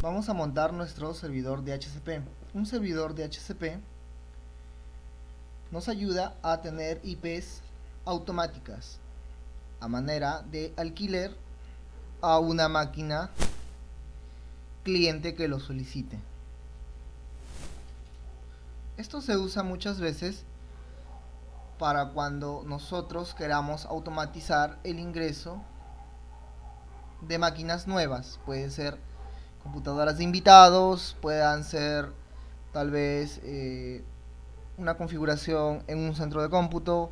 vamos a montar nuestro servidor DHCP. Un servidor DHCP nos ayuda a tener IPs automáticas a manera de alquiler a una máquina cliente que lo solicite. Esto se usa muchas veces para cuando nosotros queramos automatizar el ingreso de máquinas nuevas. Puede ser computadoras de invitados, puedan ser tal vez una configuración en un centro de cómputo.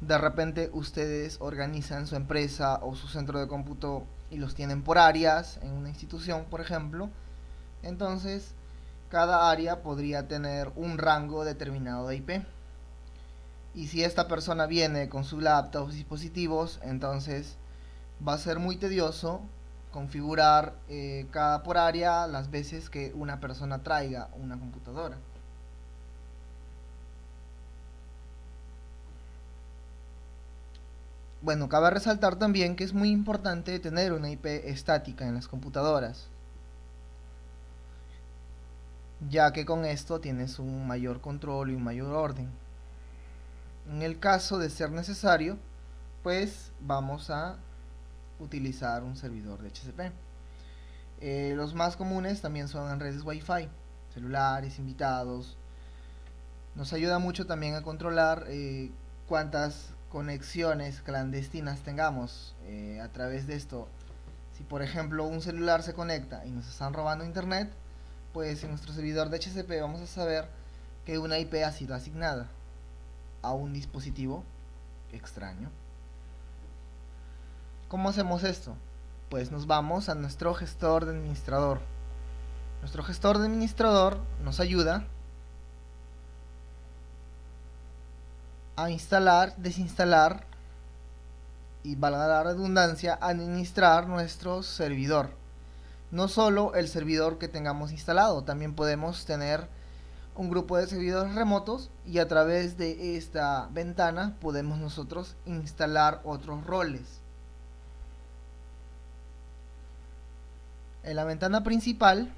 De repente ustedes organizan su empresa o su centro de cómputo y los tienen por áreas en una institución, por ejemplo. Entonces cada área podría tener un rango determinado de IP. Y si esta persona viene con su laptop o dispositivos, entonces va a ser muy tedioso configurar cada por área las veces que una persona traiga una computadora. Bueno, cabe resaltar también que es muy importante tener una IP estática en las computadoras, ya que con esto tienes un mayor control y un mayor orden. En el caso de ser necesario, pues vamos a utilizar un servidor de HCP. Los más comunes también son en redes Wi-Fi, celulares, invitados. Nos ayuda mucho también a controlar cuántas conexiones clandestinas tengamos a través de esto. Si por ejemplo un celular se conecta y nos están robando internet, pues en nuestro servidor de HCP vamos a saber que una IP ha sido asignada a un dispositivo extraño. ¿Cómo hacemos esto? Pues nos vamos a nuestro gestor de administrador. Nuestro gestor de administrador nos ayuda a instalar, desinstalar y, valga la redundancia, administrar nuestro servidor. No solo el servidor que tengamos instalado, también podemos tener un grupo de servidores remotos y a través de esta ventana podemos nosotros instalar otros roles. En la ventana principal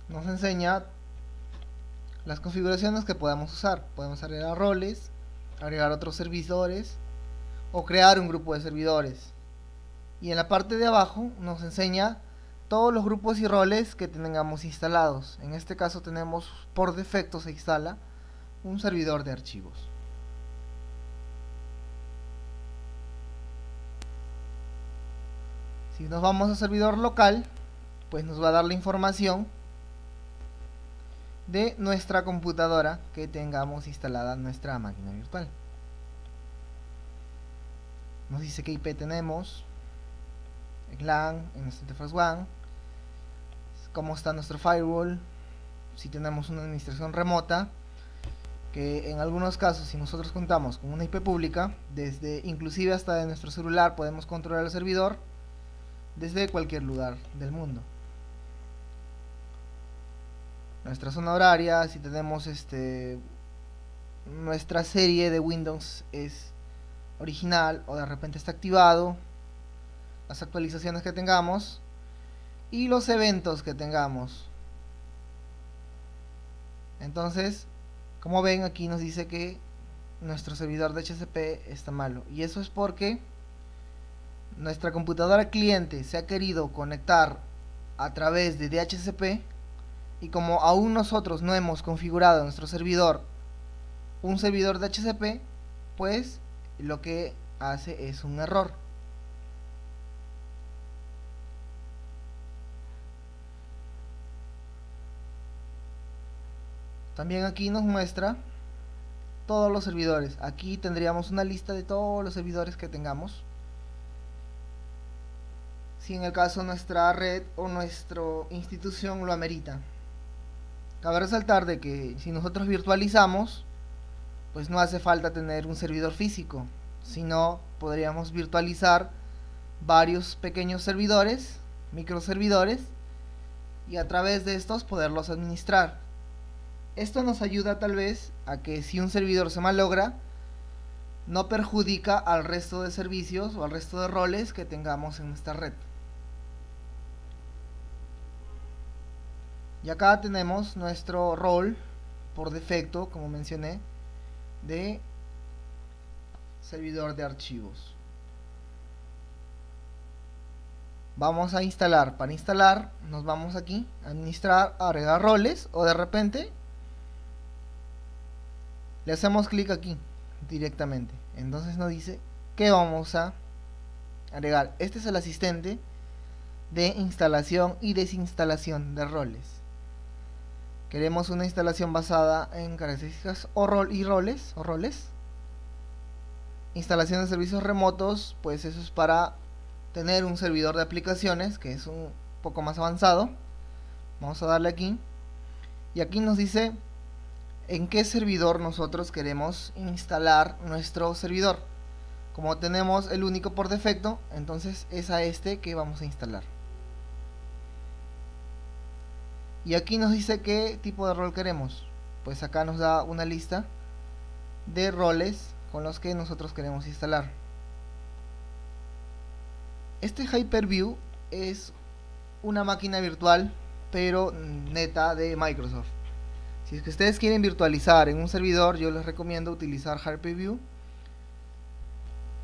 nos enseña las configuraciones que podamos usar. Podemos agregar roles, agregar otros servidores o crear un grupo de servidores. Y en la parte de abajo nos enseña todos los grupos y roles que tengamos instalados. En este caso tenemos, por defecto se instala un servidor de archivos. Si nos vamos a servidor local, pues nos va a dar la información de nuestra computadora que tengamos instalada en nuestra máquina virtual. Nos dice qué IP tenemos, en LAN, en nuestra interfaz WAN, cómo está nuestro firewall, si tenemos una administración remota, que en algunos casos, si nosotros contamos con una IP pública, desde inclusive hasta de nuestro celular podemos controlar el servidor desde cualquier lugar del mundo. Nuestra zona horaria, si tenemos nuestra serie de Windows es original o de repente está activado, las actualizaciones que tengamos y los eventos que tengamos. Entonces, como ven, aquí nos dice que nuestro servidor de HCP está malo, y eso es porque nuestra computadora cliente se ha querido conectar a través de DHCP, y como aún nosotros no hemos configurado en nuestro servidor un servidor de DHCP, pues lo que hace es un error. También aquí nos muestra todos los servidores. Aquí tendríamos una lista de todos los servidores que tengamos, si en el caso nuestra red o nuestra institución lo amerita. Cabe resaltar de que si nosotros virtualizamos, pues no hace falta tener un servidor físico, sino podríamos virtualizar varios pequeños servidores, microservidores, y a través de estos poderlos administrar. Esto nos ayuda tal vez a que si un servidor se malogra, no perjudica al resto de servicios o al resto de roles que tengamos en esta red. Y acá tenemos nuestro rol por defecto, como mencioné, de servidor de archivos. Vamos a instalar. Para instalar nos vamos aquí, administrar, agregar roles, o de repente le hacemos clic aquí directamente. Entonces nos dice que vamos a agregar. Este es el asistente de instalación y desinstalación de roles. Queremos una instalación basada en características o roles. Instalación de servicios remotos, pues eso es para tener un servidor de aplicaciones que es un poco más avanzado. Vamos a darle aquí y aquí nos dice en qué servidor nosotros queremos instalar nuestro servidor. Como tenemos el único por defecto, entonces es a este que vamos a instalar. Y aquí nos dice qué tipo de rol queremos. Pues acá nos da una lista de roles con los que nosotros queremos instalar. Este Hyper-V es una máquina virtual, pero neta de Microsoft. Si es que ustedes quieren virtualizar en un servidor, yo les recomiendo utilizar Hyper-V,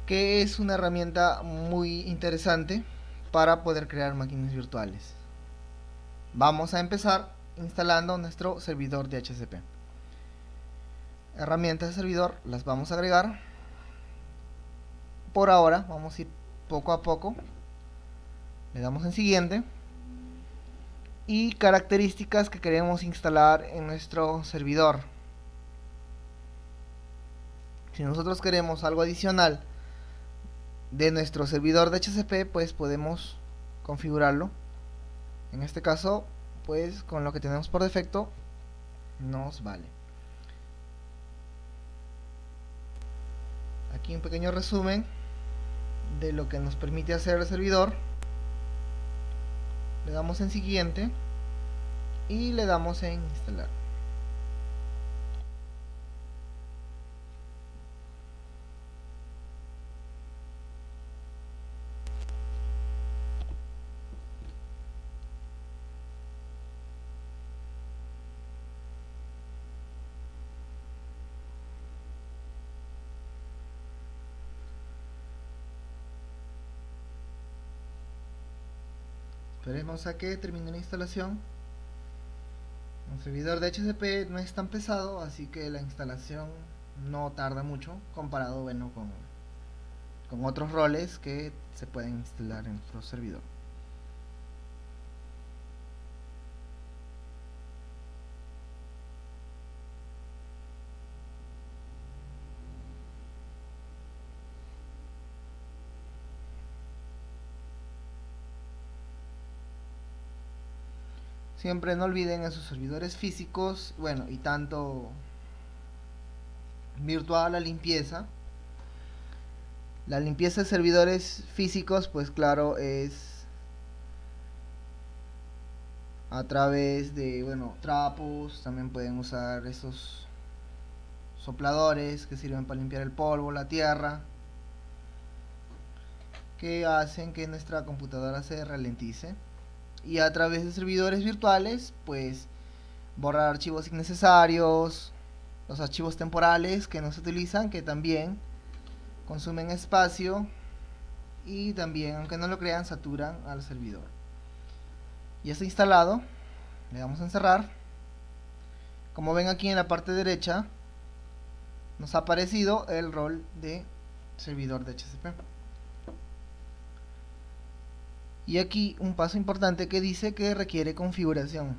que es una herramienta muy interesante para poder crear máquinas virtuales. Vamos a empezar instalando nuestro servidor de DHCP. Herramientas de servidor las vamos a agregar. Por ahora vamos a ir poco a poco. Le damos en siguiente. Y características que queremos instalar en nuestro servidor. Si nosotros queremos algo adicional de nuestro servidor de DHCP, pues podemos configurarlo. En este caso, pues con lo que tenemos por defecto nos vale. Aquí un pequeño resumen de lo que nos permite hacer el servidor. Le damos en siguiente y le damos en instalar. Esperemos a que termine la instalación. El servidor de DHCP no es tan pesado, así que la instalación no tarda mucho comparado, bueno, con otros roles que se pueden instalar en nuestro servidor. Siempre no olviden en sus servidores físicos, bueno, y tanto virtual, la limpieza. La limpieza de servidores físicos, pues claro, es a través de, bueno, trapos. También pueden usar esos sopladores que sirven para limpiar el polvo, la tierra, que hacen que nuestra computadora se ralentice. Y a través de servidores virtuales, pues borrar archivos innecesarios, los archivos temporales que no se utilizan, que también consumen espacio y también, aunque no lo crean, saturan al servidor. Ya está instalado, le damos a encerrar. Como ven aquí en la parte derecha, nos ha aparecido el rol de servidor de DHCP. Y aquí un paso importante que dice que requiere configuración.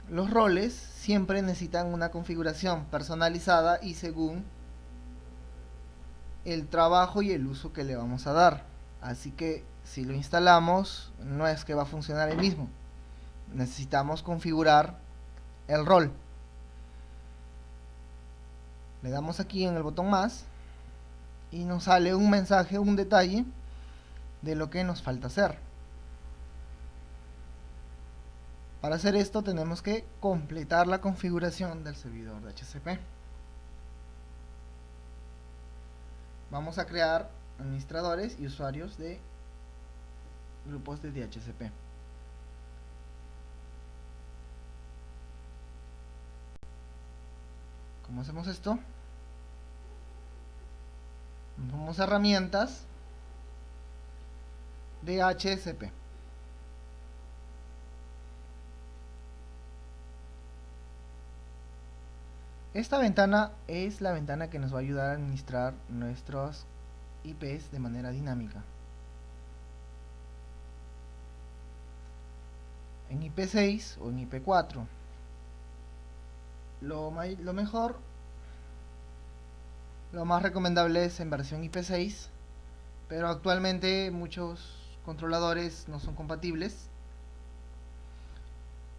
Los roles siempre necesitan una configuración personalizada y según el trabajo y el uso que le vamos a dar. Así que si lo instalamos, no es que va a funcionar el mismo. Necesitamos configurar el rol. Le damos aquí en el botón más y nos sale un mensaje, un detalle de lo que nos falta hacer. Para hacer esto tenemos que completar la configuración del servidor de DHCP. Vamos a crear administradores y usuarios de grupos de DHCP. ¿Cómo hacemos esto? Vamos a herramientas, DHCP. Esta ventana es la ventana que nos va a ayudar a administrar nuestros IPs de manera dinámica. En IP6 o en IP4. Lo mejor, lo más recomendable es en versión IP6, pero actualmente muchos controladores no son compatibles.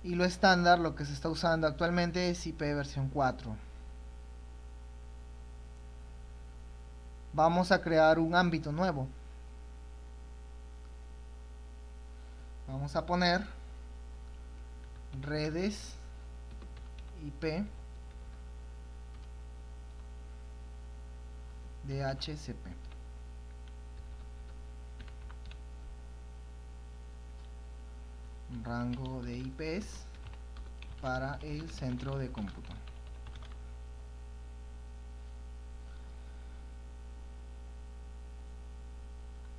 Y lo estándar, lo que se está usando actualmente, es IP versión 4. Vamos a crear un ámbito nuevo. Vamos a poner redes IP DHCP. Rango de IPs para el centro de cómputo.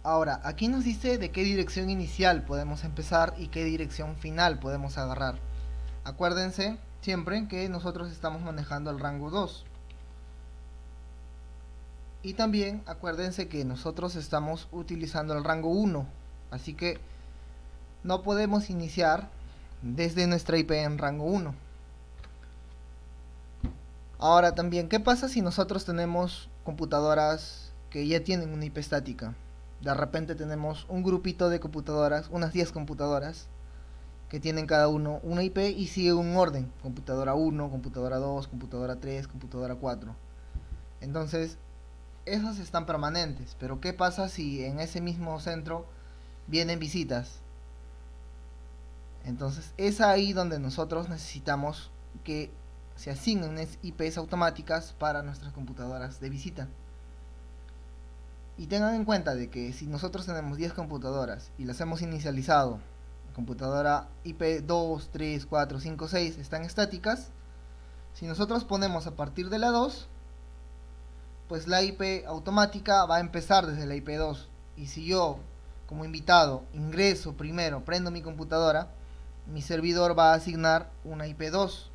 Ahora, aquí nos dice de qué dirección inicial podemos empezar y qué dirección final podemos agarrar. Acuérdense siempre que nosotros estamos manejando el rango 2. Y también acuérdense que nosotros estamos utilizando el rango 1. Así que no podemos iniciar desde nuestra IP en rango 1. Ahora también, ¿qué pasa si nosotros tenemos computadoras que ya tienen una IP estática? De repente tenemos un grupito de computadoras, unas 10 computadoras, que tienen cada uno una IP y sigue un orden. Computadora 1, computadora 2, computadora 3, computadora 4. Entonces, esas están permanentes. Pero ¿qué pasa si en ese mismo centro vienen visitas? Entonces es ahí donde nosotros necesitamos que se asignen IPs automáticas para nuestras computadoras de visita. Y tengan en cuenta de que si nosotros tenemos 10 computadoras y las hemos inicializado, computadora IP 2, 3, 4, 5, 6 están estáticas, si nosotros ponemos a partir de la 2, pues la IP automática va a empezar desde la IP 2. Y si yo, como invitado, ingreso primero, prendo mi computadora, mi servidor va a asignar una IP 2.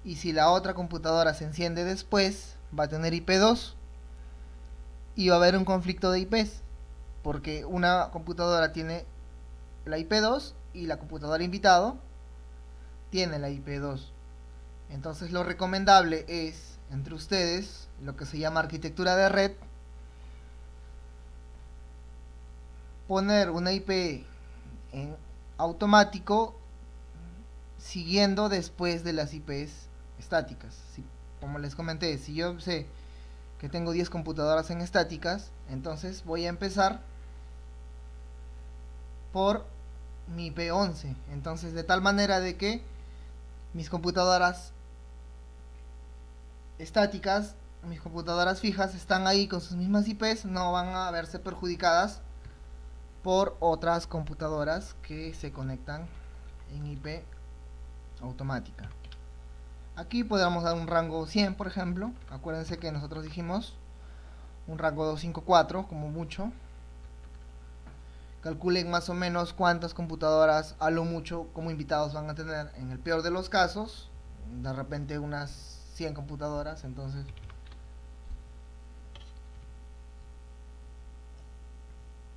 Y si la otra computadora se enciende después, va a tener IP 2. Y va a haber un conflicto de IPs. Porque una computadora tiene la IP 2 y la computadora invitado tiene la IP 2. Entonces lo recomendable es, entre ustedes, lo que se llama arquitectura de red, poner una IP en automático siguiendo después de las IPs estáticas. Como les comenté, si yo sé que tengo 10 computadoras en estáticas, entonces voy a empezar por mi IP 11. Entonces, de tal manera de que mis computadoras estáticas, mis computadoras fijas están ahí con sus mismas IPs, no van a verse perjudicadas por otras computadoras que se conectan en IP automática. Aquí podemos dar un rango 100, por ejemplo. Acuérdense que nosotros dijimos un rango 254 como mucho. Calculen más o menos cuántas computadoras a lo mucho como invitados van a tener. En el peor de los casos, de repente unas 100 computadoras. Entonces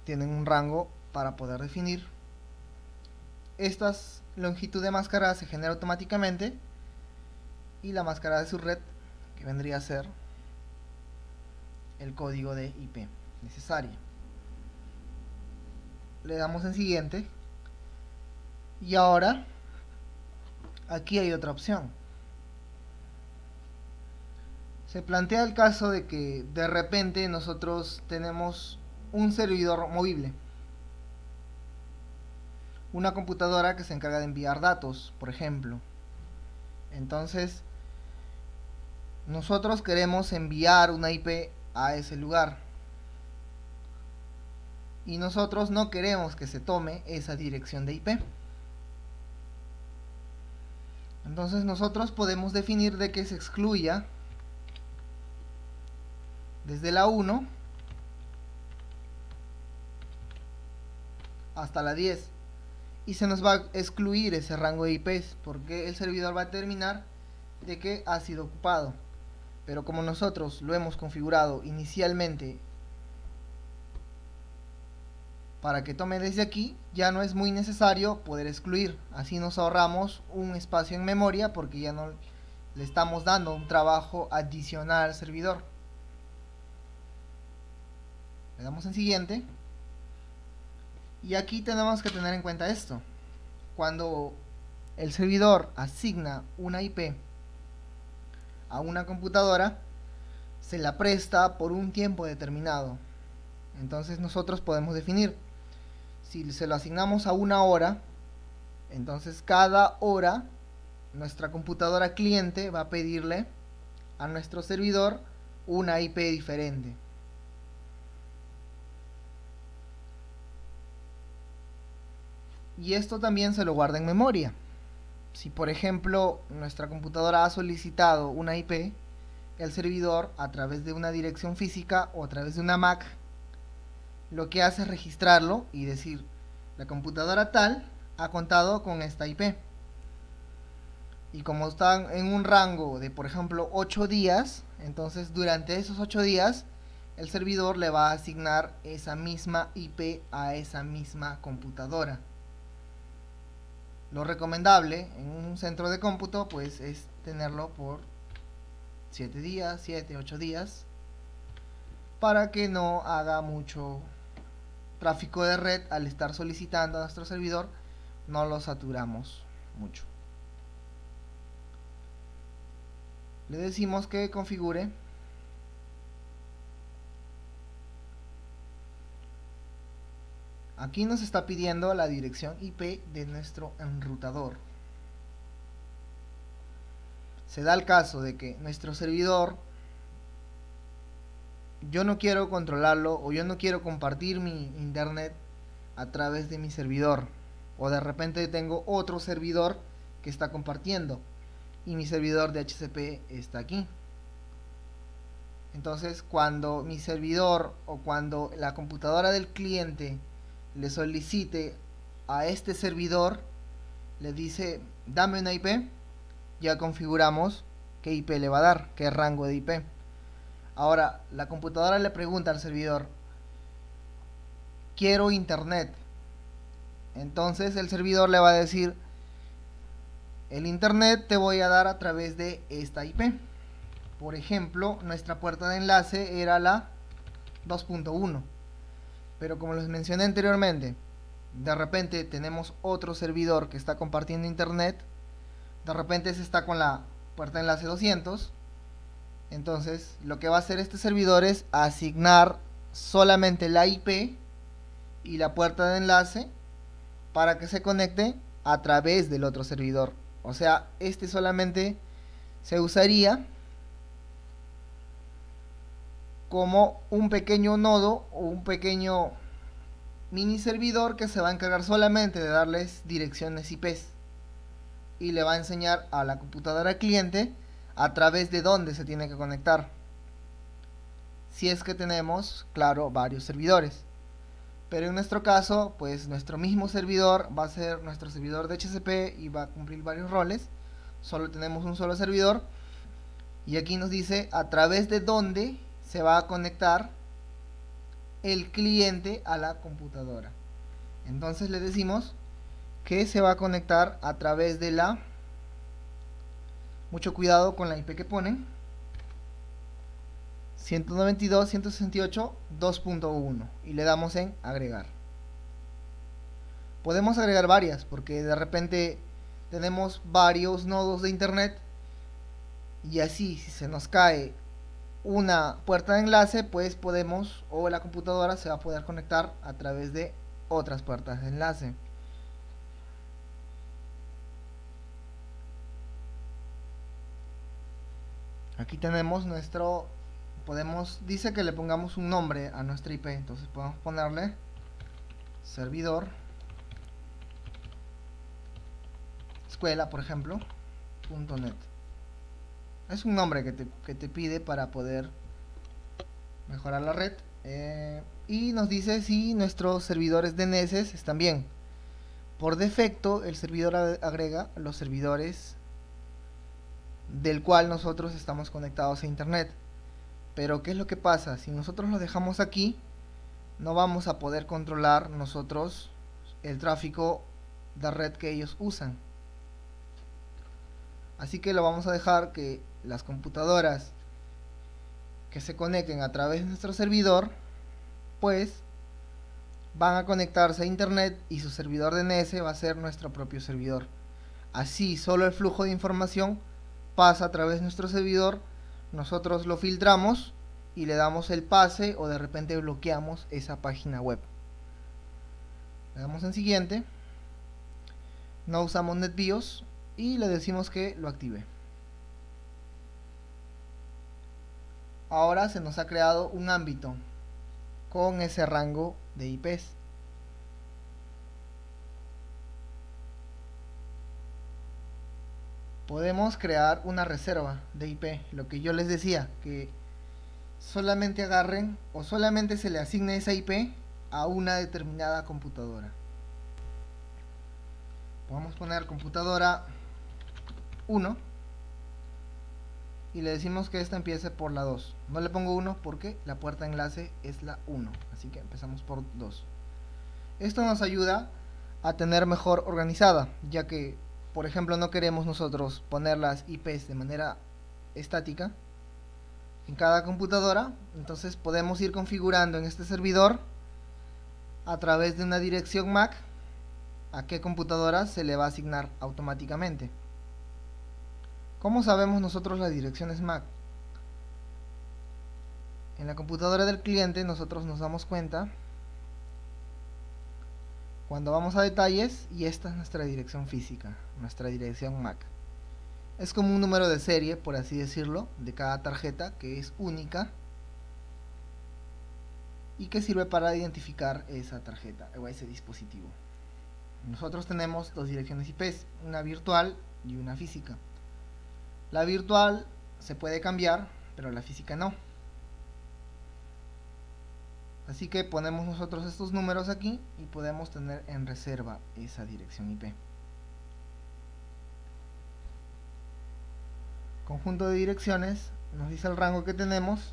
tienen un rango para poder definir. Estas longitud de máscara se genera automáticamente y la máscara de su red, que vendría a ser el código de IP necesario. Le damos en siguiente y ahora aquí hay otra opción. Se plantea el caso de que de repente nosotros tenemos un servidor movible, una computadora que se encarga de enviar datos, por ejemplo. Entonces nosotros queremos enviar una IP a ese lugar. Y nosotros no queremos que se tome esa dirección de IP. Entonces nosotros podemos definir de que se excluya desde la 1 hasta la 10. Y se nos va a excluir ese rango de IPs porque el servidor va a determinar de que ha sido ocupado. Pero como nosotros lo hemos configurado inicialmente para que tome desde aquí, ya no es muy necesario poder excluir. Así nos ahorramos un espacio en memoria porque ya no le estamos dando un trabajo adicional al servidor. Le damos en siguiente. Y aquí tenemos que tener en cuenta esto. Cuando el servidor asigna una IP a una computadora, se la presta por un tiempo determinado. Entonces nosotros podemos definir, si se lo asignamos a una hora, entonces cada hora nuestra computadora cliente va a pedirle a nuestro servidor una IP diferente. Y esto también se lo guarda en memoria. Si por ejemplo nuestra computadora ha solicitado una IP, el servidor a través de una dirección física o a través de una MAC lo que hace es registrarlo y decir, la computadora tal ha contado con esta IP. Y como están en un rango de, por ejemplo, 8 días, entonces durante esos 8 días, el servidor le va a asignar esa misma IP a esa misma computadora. Lo recomendable en un centro de cómputo, pues, es tenerlo por 7 días, 7, 8 días, para que no haga mucho tráfico de red al estar solicitando a nuestro servidor, no lo saturamos mucho. Le decimos que configure aquí nos está pidiendo la dirección IP de nuestro enrutador. Se da el caso de que nuestro servidor, yo no quiero controlarlo o yo no quiero compartir mi internet a través de mi servidor, o de repente tengo otro servidor que está compartiendo y mi servidor de DHCP está aquí. Entonces cuando mi servidor o cuando la computadora del cliente le solicite a este servidor, le dice dame una IP, ya configuramos qué IP le va a dar, qué rango de IP. Ahora la computadora le pregunta al servidor, quiero internet. Entonces el servidor le va a decir, el internet te voy a dar a través de esta IP. Por ejemplo, nuestra puerta de enlace era la 2.1. Pero como les mencioné anteriormente, de repente tenemos otro servidor que está compartiendo internet. De repente se está con la puerta de enlace 200. Entonces, lo que va a hacer este servidor es asignar solamente la IP y la puerta de enlace para que se conecte a través del otro servidor. O sea, este solamente se usaría como un pequeño nodo o un pequeño mini servidor que se va a encargar solamente de darles direcciones IPs y le va a enseñar a la computadora cliente a través de dónde se tiene que conectar, si es que tenemos, claro, varios servidores. Pero en nuestro caso, pues nuestro mismo servidor va a ser nuestro servidor de DHCP y va a cumplir varios roles. Solo tenemos un solo servidor. Y aquí nos dice a través de dónde se va a conectar el cliente a la computadora. Entonces le decimos que se va a conectar a través de la... Mucho cuidado con la IP que ponen. 192.168.2.1 y le damos en agregar. Podemos agregar varias porque de repente tenemos varios nodos de internet y así si se nos cae una puerta de enlace, pues podemos, o la computadora se va a poder conectar a través de otras puertas de enlace. Aquí tenemos nuestro dice que le pongamos un nombre a nuestra IP, entonces podemos ponerle servidor escuela, por ejemplo, .net. Es un nombre que te pide para poder mejorar la red. Y nos dice si nuestros servidores DNS están bien. Por defecto, el servidor agrega los servidores del cual nosotros estamos conectados a internet. Pero ¿qué es lo que pasa? Si nosotros lo dejamos aquí, no vamos a poder controlar nosotros el tráfico de red que ellos usan. Así que lo vamos a dejar que las computadoras que se conecten a través de nuestro servidor, pues van a conectarse a internet y su servidor DNS va a ser nuestro propio servidor. Así solo el flujo de información pasa a través de nuestro servidor, nosotros lo filtramos y le damos el pase o de repente bloqueamos esa página web. Le damos en siguiente, no usamos NetBIOS y le decimos que lo active. Ahora se nos ha creado un ámbito con ese rango de IPs. Podemos crear una reserva de IP, lo que yo les decía, que solamente agarren o solamente se le asigne esa IP a una determinada computadora. Podemos poner computadora 1 y le decimos que esta empiece por la 2. No le pongo 1 porque la puerta de enlace es la 1, así que empezamos por 2. Esto nos ayuda a tener mejor organizada, ya que por ejemplo no queremos nosotros poner las IPs de manera estática en cada computadora. Entonces podemos ir configurando en este servidor a través de una dirección MAC a qué computadora se le va a asignar automáticamente. ¿Cómo sabemos nosotros las direcciones MAC? En la computadora del cliente nosotros nos damos cuenta cuando vamos a detalles y esta es nuestra dirección física, nuestra dirección MAC. Es como un número de serie, por así decirlo, de cada tarjeta que es única y que sirve para identificar esa tarjeta o ese dispositivo. Nosotros tenemos dos direcciones IP, una virtual y una física. La virtual se puede cambiar, pero la física no. Así que ponemos nosotros estos números aquí y podemos tener en reserva esa dirección IP. Conjunto de direcciones, nos dice el rango que tenemos.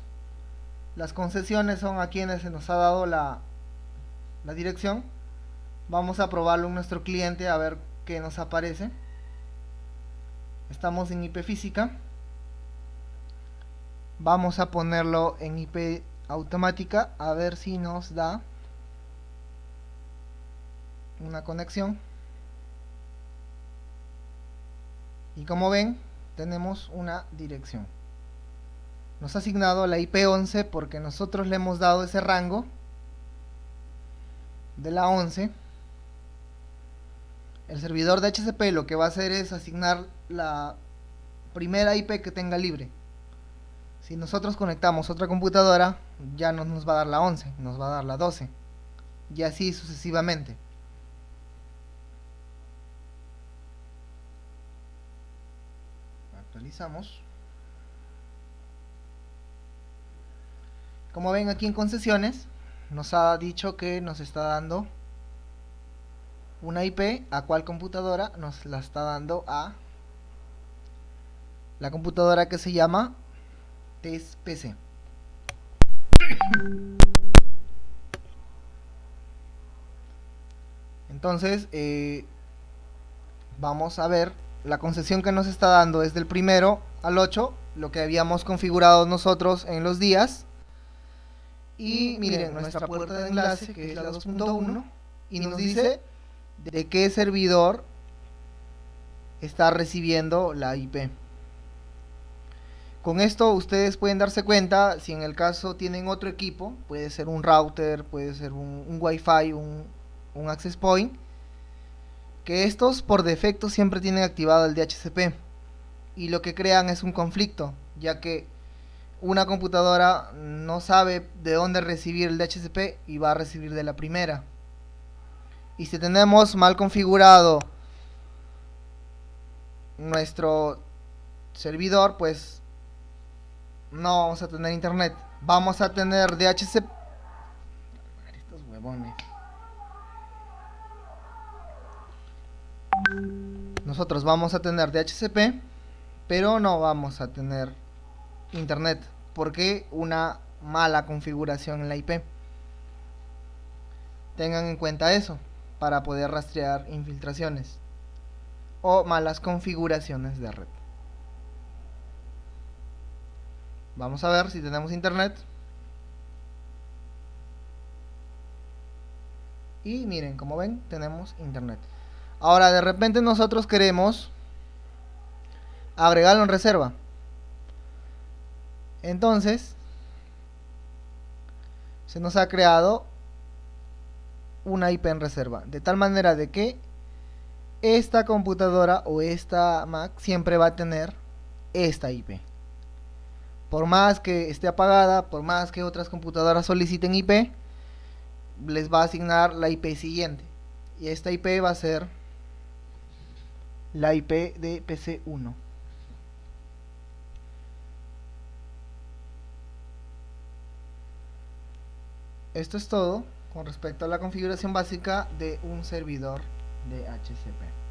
Las concesiones son a quienes se nos ha dado la dirección. Vamos a probarlo en nuestro cliente a ver qué nos aparece. Estamos en IP física. Vamos a ponerlo en IP automática a ver si nos da una conexión. Y como ven, tenemos una dirección. Nos ha asignado la IP 11 porque nosotros le hemos dado ese rango de la 11. El servidor de HCP lo que va a hacer es asignar la primera IP que tenga libre. Si nosotros conectamos otra computadora, ya no nos va a dar la 11, nos va a dar la 12. Y así sucesivamente. Actualizamos. Como ven aquí en concesiones, nos ha dicho que nos está dando una IP. ¿A cuál computadora? Nos la está dando a la computadora que se llama TestPC. Entonces vamos a ver, la concesión que nos está dando es del 1 al 8, lo que habíamos configurado nosotros en los días. Y miren, nuestra puerta de enlace, que es la 2.1, y nos dice de qué servidor está recibiendo la IP. Con esto ustedes pueden darse cuenta, si en el caso tienen otro equipo, puede ser un router, puede ser un Wi-Fi, un access point, que estos por defecto siempre tienen activado el DHCP, y lo que crean es un conflicto, ya que una computadora no sabe de dónde recibir el DHCP y va a recibir de la primera. Y si tenemos mal configurado nuestro servidor, pues no vamos a tener internet. Vamos a tener DHCP. Estos huevones. Nosotros vamos a tener DHCP, pero no vamos a tener internet, porque una mala configuración en la IP. Tengan en cuenta eso para poder rastrear infiltraciones o malas configuraciones de red. Vamos a ver si tenemos internet. Y miren, como ven, tenemos internet. Ahora, de repente nosotros queremos agregarlo en reserva. Entonces, se nos ha creado una IP en reserva, de tal manera de que esta computadora o esta Mac siempre va a tener esta IP. Por más que esté apagada, por más que otras computadoras soliciten IP, les va a asignar la IP siguiente. Y esta IP va a ser la IP de PC1. Esto es todo con respecto a la configuración básica de un servidor de DHCP.